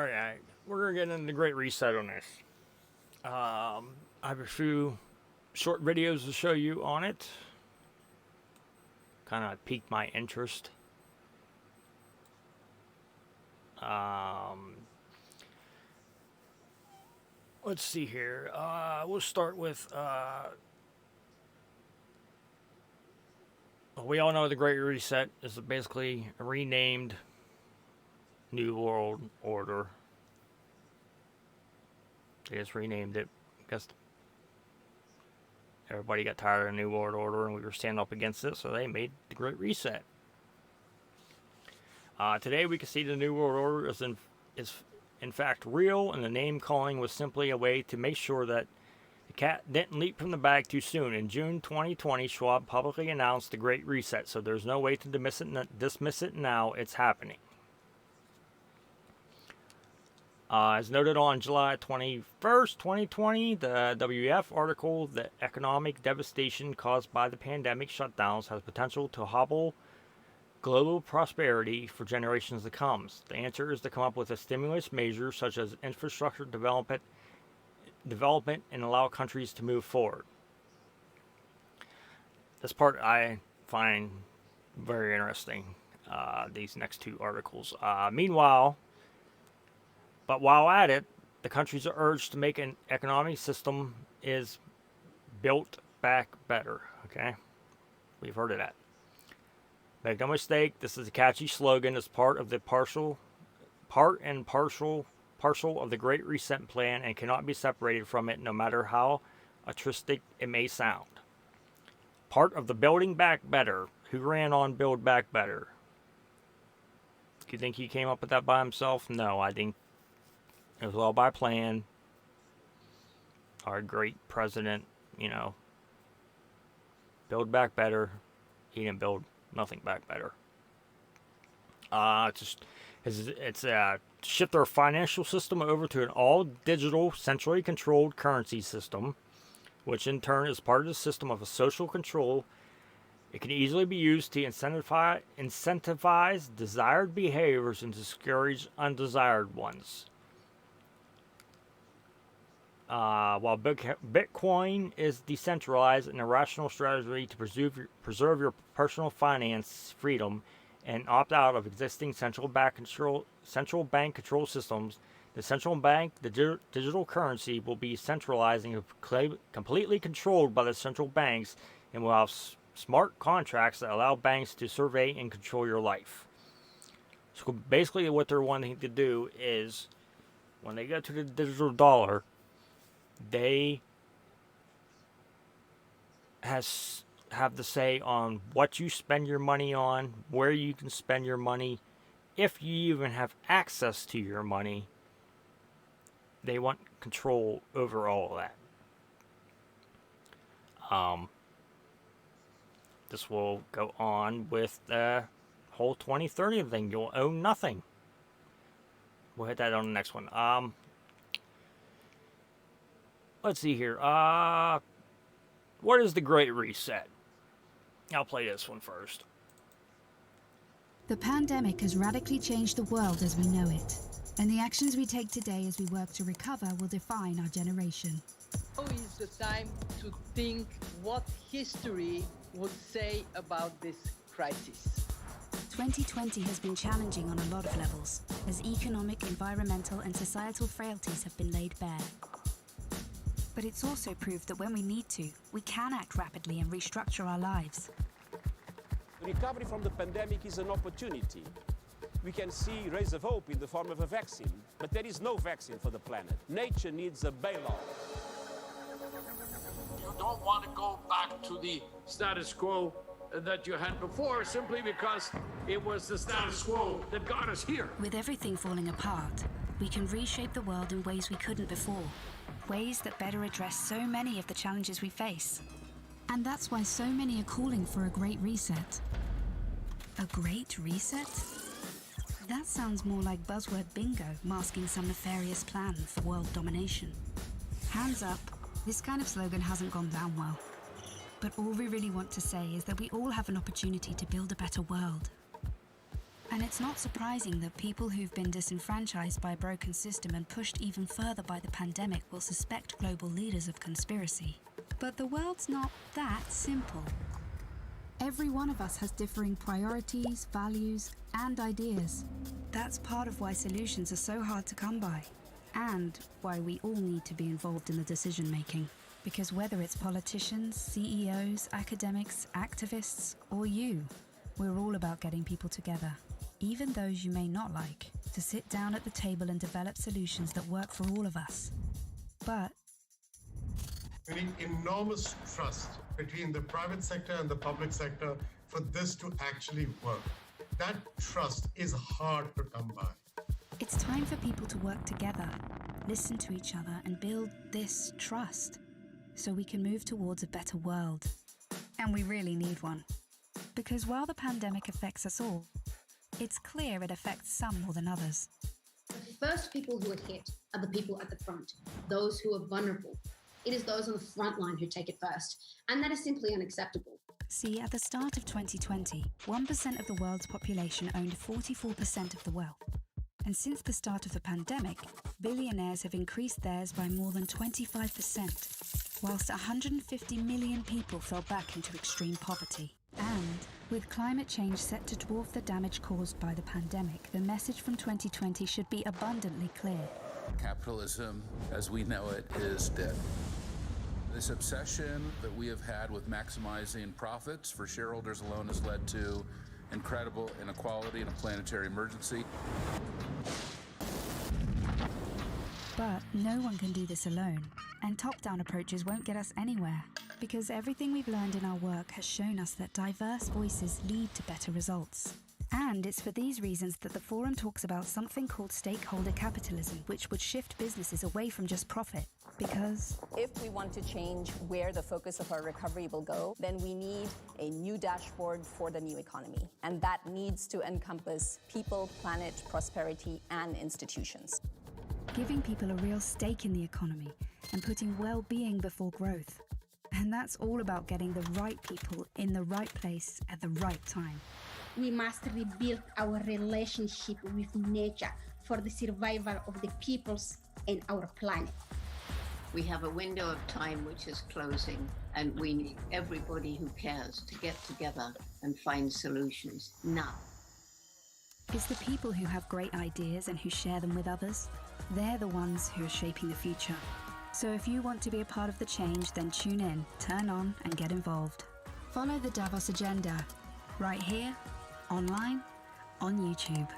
Alright, we're gonna get into the Great Reset on this. I have a few short videos to show you on it. Kind of piqued my interest. Let's see here. We'll start with. We all know the Great Reset is basically a renamed New World Order. They just renamed it because everybody got tired of the New World Order and we were standing up against it, so they made the Great Reset. Today we can see the New World Order is in fact real, and the name calling was simply a way to make sure that the cat didn't leap from the bag too soon. In June 2020, Schwab publicly announced the Great Reset, so there's no way to dismiss it now. It's happening. As noted on July 21st, 2020, the WEF article, the economic devastation caused by the pandemic shutdowns has potential to hobble global prosperity for generations to come. The answer is to come up with a stimulus measure such as infrastructure development and allow countries to move forward. This part I find very interesting, these next two articles. But while at it, the countries are urged to make an economic system is built back better. Okay? We've heard of that. Make no mistake, this is a catchy slogan as part of the partial of the Great Reset plan and cannot be separated from it, no matter how altruistic it may sound. Part of the Building Back Better. Who ran on Build Back Better? Do you think he came up with that by himself? No, I think it was all by plan. Our great president, build back better. He didn't build nothing back better. It's shift our financial system over to an all-digital, centrally controlled currency system, which in turn is part of the system of a social control. It can easily be used to incentivize desired behaviors and discourage undesired ones. While Bitcoin is decentralized and a rational strategy to preserve your personal finance freedom and opt out of existing central bank control systems, the central bank, the digital currency, will be centralized and completely controlled by the central banks, and will have smart contracts that allow banks to survey and control your life. So basically what they're wanting to do is, when they go to the digital dollar, they have the say on what you spend your money on, where you can spend your money, if you even have access to your money. They want control over all of that. This will go on with the whole 2030 thing. You'll own nothing. We'll hit that on the next one. Let's see here. What is the Great Reset? I'll play this one first. The pandemic has radically changed the world as we know it, and the actions we take today as we work to recover will define our generation. Now is the time to think what history would say about this crisis. 2020 has been challenging on a lot of levels, as economic, environmental, and societal frailties have been laid bare. But it's also proved that when we need to, we can act rapidly and restructure our lives. The recovery from the pandemic is an opportunity. We can see rays of hope in the form of a vaccine, but there is no vaccine for the planet. Nature needs a bailout. You don't want to go back to the status quo that you had before simply because it was the status quo that got us here. With everything falling apart, we can reshape the world in ways we couldn't before. Ways that better address so many of the challenges we face. And that's why so many are calling for a great reset. A great reset? That sounds more like buzzword bingo masking some nefarious plan for world domination. Hands up, this kind of slogan hasn't gone down well. But all we really want to say is that we all have an opportunity to build a better world. And it's not surprising that people who've been disenfranchised by a broken system and pushed even further by the pandemic will suspect global leaders of conspiracy. But the world's not that simple. Every one of us has differing priorities, values, and ideas. That's part of why solutions are so hard to come by, and why we all need to be involved in the decision-making. Because whether it's politicians, CEOs, academics, activists, or you, we're all about getting people together, even those you may not like, to sit down at the table and develop solutions that work for all of us. But we need enormous trust between the private sector and the public sector for this to actually work. That trust is hard to come by. it's time for people to work together, listen to each other, and build this trust so we can move towards a better world. And we really need one. Because while the pandemic affects us all, it's clear it affects some more than others. The first people who are hit are the people at the front, those who are vulnerable. It is those on the front line who take it first, and that is simply unacceptable. See, at the start of 2020, 1% of the world's population owned 44% of the wealth. And since the start of the pandemic, billionaires have increased theirs by more than 25%, whilst 150 million people fell back into extreme poverty. And with climate change set to dwarf the damage caused by the pandemic, the message from 2020 should be abundantly clear. Capitalism, as we know it, is dead. This obsession that we have had with maximizing profits for shareholders alone has led to incredible inequality and a planetary emergency. But no one can do this alone, and top-down approaches won't get us anywhere, because everything we've learned in our work has shown us that diverse voices lead to better results. And it's for these reasons that the forum talks about something called stakeholder capitalism, which would shift businesses away from just profit. Because if we want to change where the focus of our recovery will go, then we need a new dashboard for the new economy. And that needs to encompass people, planet, prosperity, and institutions. giving people a real stake in the economy and putting well-being before growth. And that's all about getting the right people in the right place at the right time. We must rebuild our relationship with nature for the survival of the peoples and our planet. We have a window of time which is closing, and we need everybody who cares to get together and find solutions now. It's the people who have great ideas and who share them with others. They're the ones who are shaping the future. So if you want to be a part of the change, then tune in, turn on, and get involved. Follow the Davos Agenda, right here, online, on YouTube.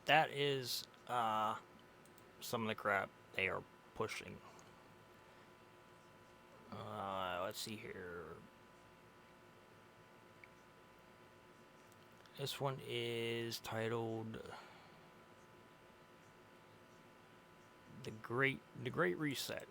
That is some of the crap they are pushing. Let's see here. This one is titled The Great Reset.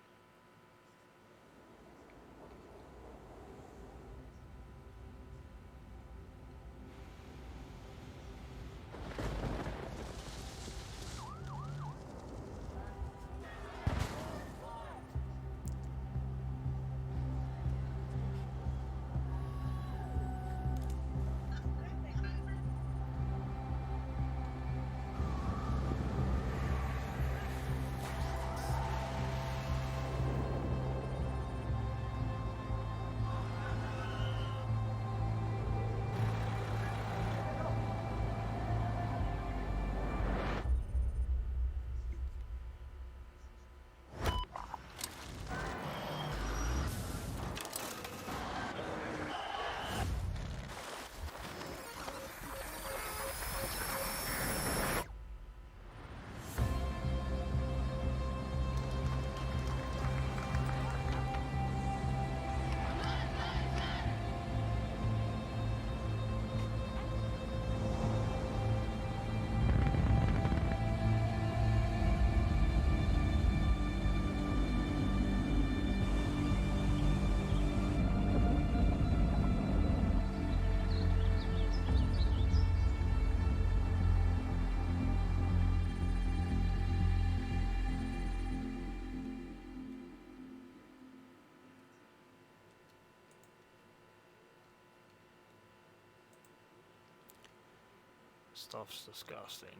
Stuff's disgusting.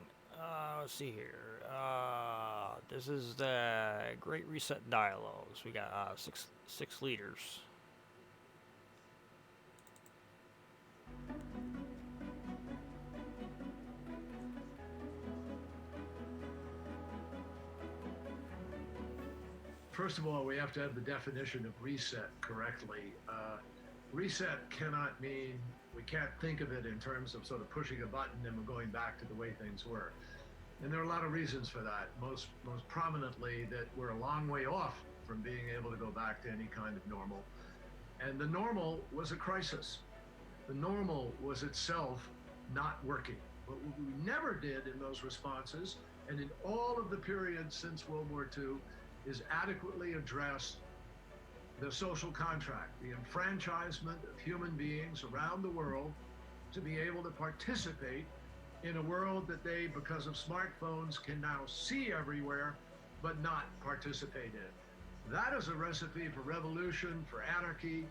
Let's see here. This is the Great Reset Dialogues. We got six leaders. First of all, we have to have the definition of reset correctly. Reset cannot mean, we can't think of it in terms of sort of pushing a button and we're going back to the way things were. And there are a lot of reasons for that. Most prominently that we're a long way off from being able to go back to any kind of normal. And the normal was a crisis. The normal was itself not working. But what we never did in those responses, and in all of the periods since World War II, is adequately address the social contract, the enfranchisement of human beings around the world to be able to participate in a world that they, because of smartphones, can now see everywhere, but not participate in. That is a recipe for revolution, for anarchy.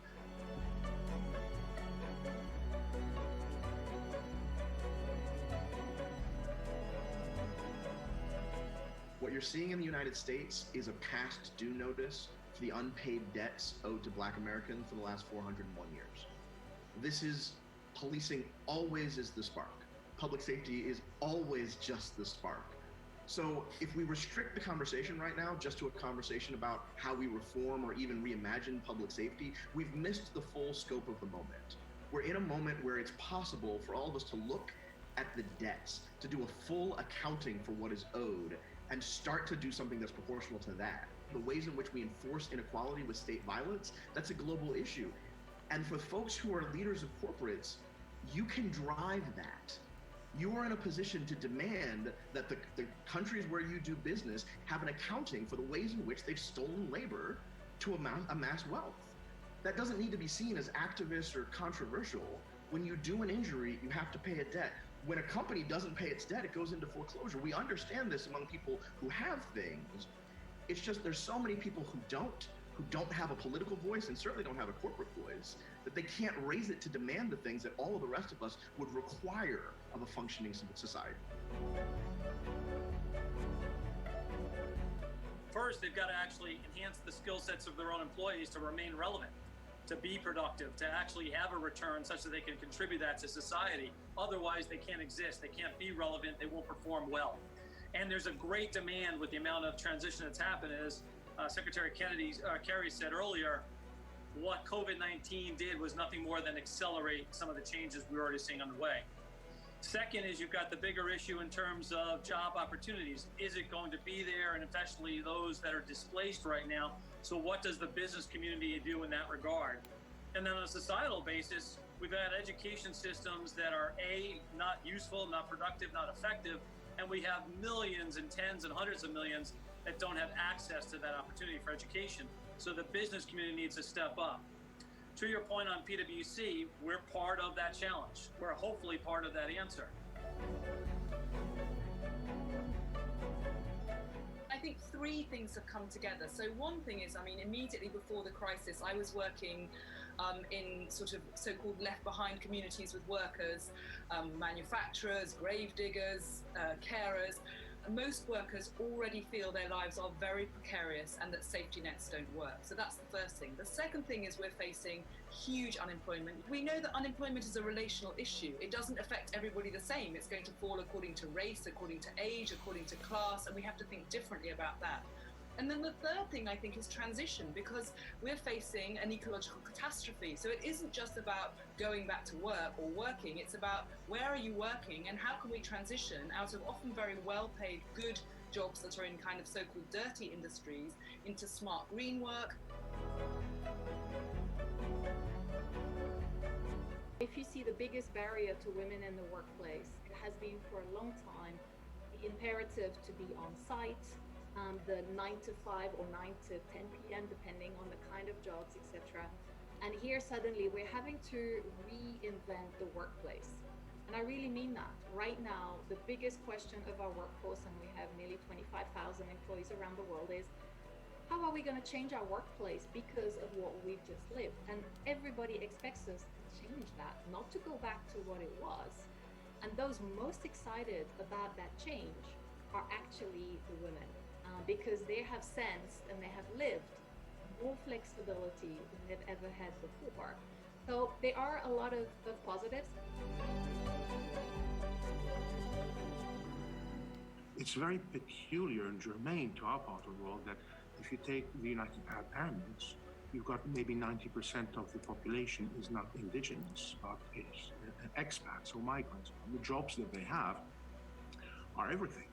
What you're seeing in the United States is a past due notice for the unpaid debts owed to Black Americans for the last 401 years. This is policing always is the spark. Public safety is always just the spark. So if we restrict the conversation right now just to a conversation about how we reform or even reimagine public safety, we've missed the full scope of the moment. We're in a moment where it's possible for all of us to look at the debts, to do a full accounting for what is owed, and start to do something that's proportional to that. The ways in which we enforce inequality with state violence, that's a global issue. And for folks who are leaders of corporates, you can drive that. You are in a position to demand that the countries where you do business have an accounting for the ways in which they've stolen labor to amass wealth. That doesn't need to be seen as activist or controversial. When you do an injury, you have to pay a debt. When a company doesn't pay its debt, it goes into foreclosure. We understand this among people who have things. It's just there's so many people who don't have a political voice and certainly don't have a corporate voice, that they can't raise it to demand the things that all of the rest of us would require of a functioning society. First, they've got to actually enhance the skill sets of their own employees to remain relevant, to be productive, to actually have a return such that they can contribute that to society. Otherwise, they can't exist. They can't be relevant. They won't perform well. And there's a great demand with the amount of transition that's happened. As Secretary Kerry said earlier, what COVID-19 did was nothing more than accelerate some of the changes we're already seeing underway. Second is you've got the bigger issue in terms of job opportunities. Is it going to be there? And especially those that are displaced right now. So what does the business community do in that regard? And then on a societal basis, we've had education systems that are not useful, not productive, not effective. And we have millions and tens and hundreds of millions that don't have access to that opportunity for education. So the business community needs to step up. To your point on PwC, we're part of that challenge. We're hopefully part of that answer. I think three things have come together. So one thing is, immediately before the crisis, I was working in sort of so-called left behind communities with workers, manufacturers, grave diggers, carers. Most workers already feel their lives are very precarious and that safety nets don't work. So that's the first thing. The second thing is we're facing huge unemployment. We know that unemployment is a relational issue. It doesn't affect everybody the same. It's going to fall according to race, according to age, according to class, and we have to think differently about that. And then the third thing, I think, is transition, because we're facing an ecological catastrophe. So it isn't just about going back to work or working. It's about where are you working and how can we transition out of often very well-paid, good jobs that are in kind of so-called dirty industries into smart green work. If you see the biggest barrier to women in the workplace, it has been for a long time the imperative to be on site, the 9 to 5 or 9 to 10 p.m. depending on the kind of jobs, etc. And here suddenly we're having to reinvent the workplace. And I really mean that. Right now, the biggest question of our workforce, and we have nearly 25,000 employees around the world, is how are we going to change our workplace because of what we've just lived? And everybody expects us to change that, not to go back to what it was. And those most excited about that change are actually the women, because they have sensed and they have lived more flexibility than they've ever had before. So there are a lot of positives. It's very peculiar and germane to our part of the world that if you take the United Arab Emirates, you've got maybe 90% of the population is not indigenous, but is expats or migrants. The jobs that they have are everything.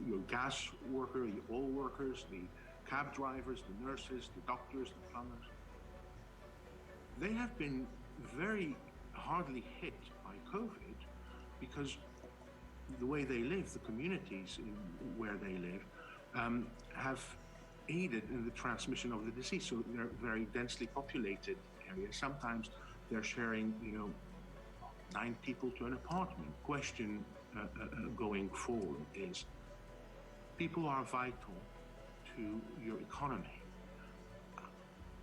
Your gas worker, your oil workers, the cab drivers, the nurses, the doctors, the plumbers. They have been very hardly hit by COVID because the way they live, the communities where they live, have aided in the transmission of the disease. So they're very densely populated areas. Sometimes they're sharing, 9 people to an apartment. Question going forward is, people are vital to your economy.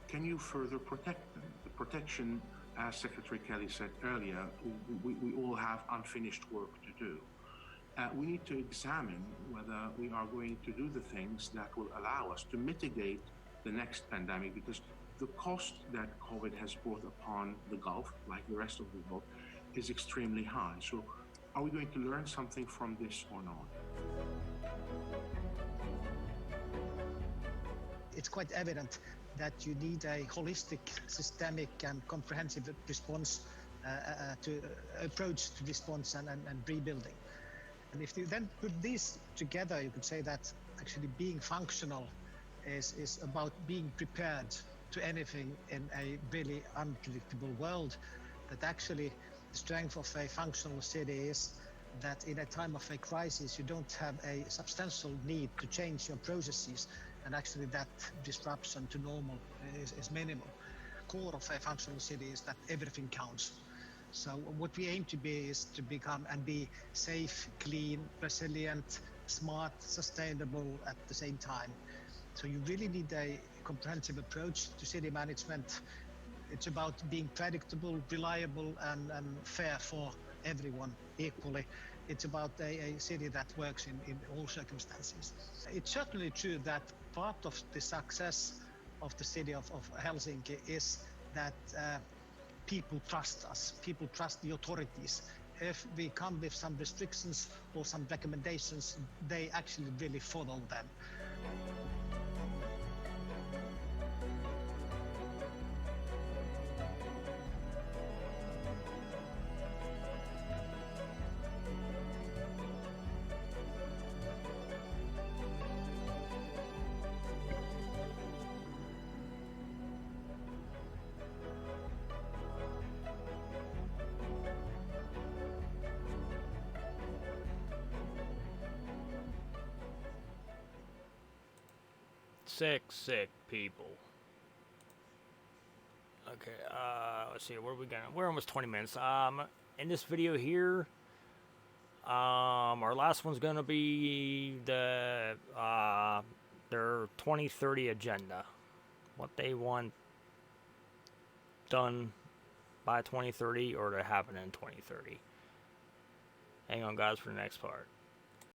Can you further protect them? The protection, as Secretary Kelly said earlier, we all have unfinished work to do. We need to examine whether we are going to do the things that will allow us to mitigate the next pandemic, because the cost that COVID has brought upon the Gulf, like the rest of the world, is extremely high. So are we going to learn something from this or not? It's quite evident that you need a holistic, systemic and comprehensive response to approach to response and rebuilding. And if you then put these together, you could say that actually being functional is about being prepared to anything in a really unpredictable world. That actually the strength of a functional city is that in a time of a crisis, you don't have a substantial need to change your processes, and actually that disruption to normal is minimal. Core of a functional city is that everything counts. So what we aim to be is to become and be safe, clean, resilient, smart, sustainable at the same time. So you really need a comprehensive approach to city management. It's about being predictable, reliable, and fair for everyone equally. It's about a city that works in all circumstances. It's certainly true that part of the success of the city of Helsinki is that people trust us, people trust the authorities. If we come with some restrictions or some recommendations, they actually really follow them. Sick people. Okay, let's see, where are we going? We're almost 20 minutes. In this video here, our last one's gonna be the their 2030 agenda. What they want done by 2030 or to happen in 2030. Hang on guys for the next part.